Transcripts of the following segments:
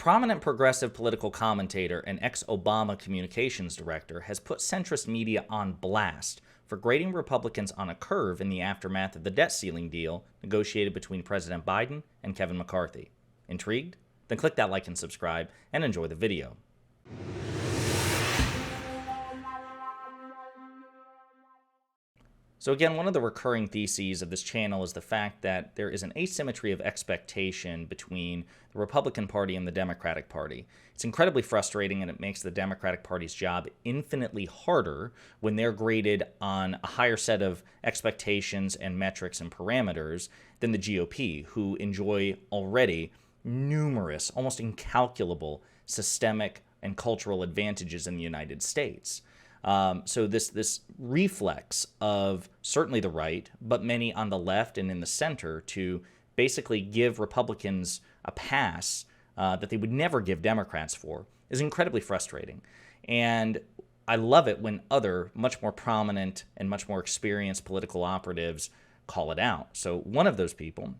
prominent progressive political commentator and ex-Obama communications director has put centrist media on blast for grading Republicans on a curve in the aftermath of the debt ceiling deal negotiated between President Biden and Kevin McCarthy. Intrigued? Then click that like and subscribe and enjoy the video. So again, one of the recurring theses of this channel is the fact that there is an asymmetry of expectation between the Republican Party and the Democratic Party. It's incredibly frustrating, and it makes the Democratic Party's job infinitely harder when they're graded on a higher set of expectations and metrics and parameters than the GOP, who enjoy already numerous, almost incalculable systemic and cultural advantages in the United States. So this reflex of certainly the right, but many on the left and in the center to basically give Republicans a pass that they would never give Democrats for is incredibly frustrating. And I love it when other much more prominent and much more experienced political operatives call it out. So one of those people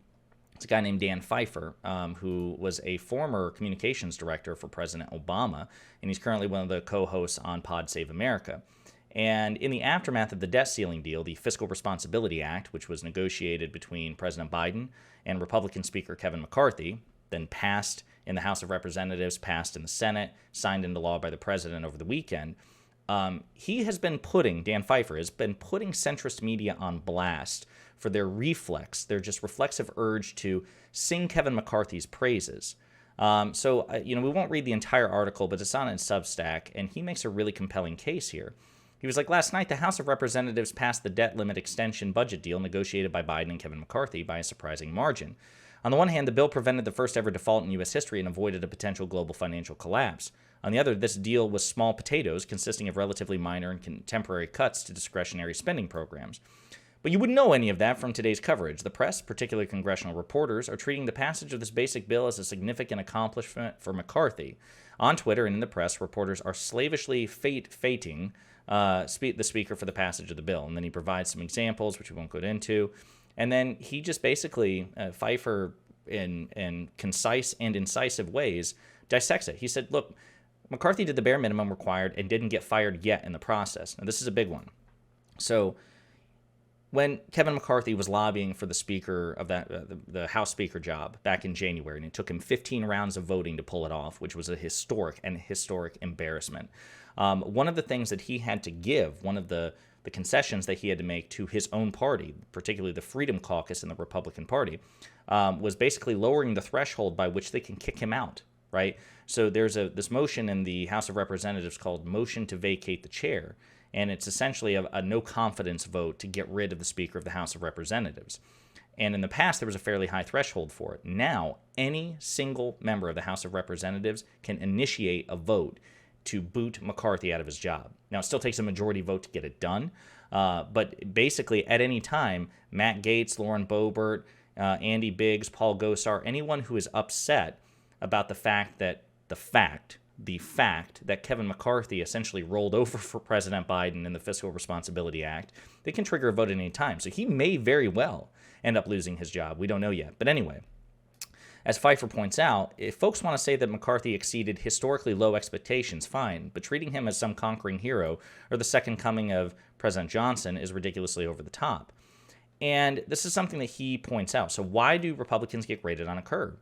is a guy named Dan Pfeiffer, who was a former communications director for President Obama, and he's currently one of the co-hosts on Pod Save America. And in the aftermath of the debt ceiling deal, the Fiscal Responsibility Act, which was negotiated between President Biden and Republican Speaker Kevin McCarthy, then passed in the House of Representatives, passed in the Senate, signed into law by the president over the weekend, Dan Pfeiffer has been putting centrist media on blast for their their just reflexive urge to sing Kevin McCarthy's praises. We won't read the entire article, but it's on in Substack, and he makes a really compelling case here. He was like, last night, the House of Representatives passed the debt limit extension budget deal negotiated by Biden and Kevin McCarthy by a surprising margin. On the one hand, the bill prevented the first ever default in U.S. history and avoided a potential global financial collapse. On the other, this deal was small potatoes consisting of relatively minor and contemporary cuts to discretionary spending programs. But you wouldn't know any of that from today's coverage. The press, particularly congressional reporters, are treating the passage of this basic bill as a significant accomplishment for McCarthy. On Twitter and in the press, reporters are slavishly fating the speaker for the passage of the bill. And then he provides some examples, which we won't go into. And then he just basically, Pfeiffer, in concise and incisive ways, dissects it. He said, look, McCarthy did the bare minimum required and didn't get fired yet in the process. Now, this is a big one. So when Kevin McCarthy was lobbying for the speaker of the House Speaker job back in January, and it took him 15 rounds of voting to pull it off, which was a historic embarrassment. One of the things that he had to give, one of the concessions that he had to make to his own party, particularly the Freedom Caucus in the Republican Party, was basically lowering the threshold by which they can kick him out, right? So there's this motion in the House of Representatives called Motion to Vacate the Chair, and it's essentially a no-confidence vote to get rid of the Speaker of the House of Representatives. And in the past, there was a fairly high threshold for it. Now, any single member of the House of Representatives can initiate a vote to boot McCarthy out of his job. Now, it still takes a majority vote to get it done, but basically, at any time, Matt Gaetz, Lauren Boebert, Andy Biggs, Paul Gosar, anyone who is upset about the fact that Kevin McCarthy essentially rolled over for President Biden in the Fiscal Responsibility Act, they can trigger a vote at any time. So he may very well end up losing his job. We don't know yet. But anyway, as Pfeiffer points out, if folks want to say that McCarthy exceeded historically low expectations, fine, but treating him as some conquering hero or the second coming of President Johnson is ridiculously over the top. And this is something that he points out. So why do Republicans get graded on a curve?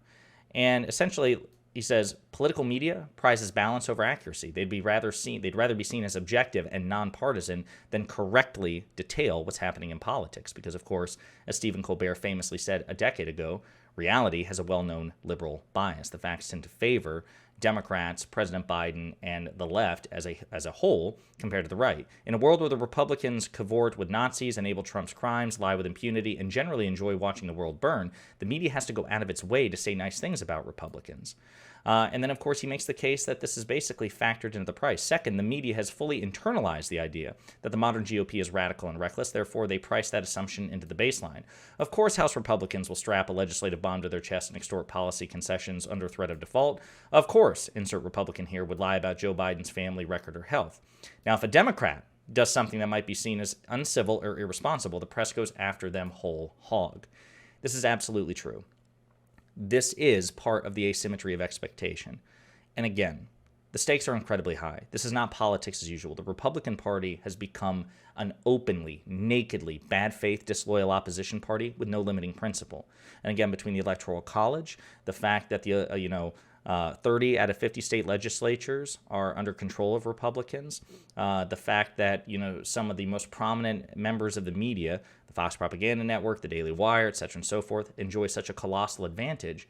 And essentially, he says political media prizes balance over accuracy. They'd rather be seen as objective and nonpartisan than correctly detail what's happening in politics. Because, of course, as Stephen Colbert famously said a decade ago, reality has a well-known liberal bias. The facts tend to favor Democrats, President Biden, and the left as a whole compared to the right. In a world where the Republicans cavort with Nazis, enable Trump's crimes, lie with impunity, and generally enjoy watching the world burn, the media has to go out of its way to say nice things about Republicans. And then, of course, he makes the case that this is basically factored into the price. Second, the media has fully internalized the idea that the modern GOP is radical and reckless. Therefore, they price that assumption into the baseline. Of course, House Republicans will strap a legislative bomb to their chest and extort policy concessions under threat of default. Of course, insert Republican here, would lie about Joe Biden's family record or health. Now, if a Democrat does something that might be seen as uncivil or irresponsible, the press goes after them whole hog. This is absolutely true. This is part of the asymmetry of expectation. And again, the stakes are incredibly high. This is not politics as usual. The Republican Party has become an openly, nakedly, bad faith, disloyal opposition party with no limiting principle. And again, between the Electoral College, the fact that the 30 out of 50 state legislatures are under control of Republicans, the fact that some of the most prominent members of the media, the Fox Propaganda Network, the Daily Wire, etc., and so forth, enjoy such a colossal advantage.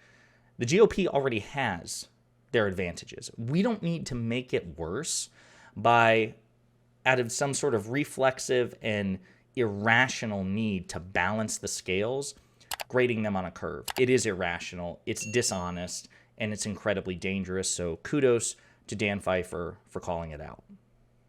The GOP already has their advantages. We don't need to make it worse by, out of some sort of reflexive and irrational need to balance the scales, grading them on a curve. It is irrational, it's dishonest, and it's incredibly dangerous. So kudos to Dan Pfeiffer for calling it out.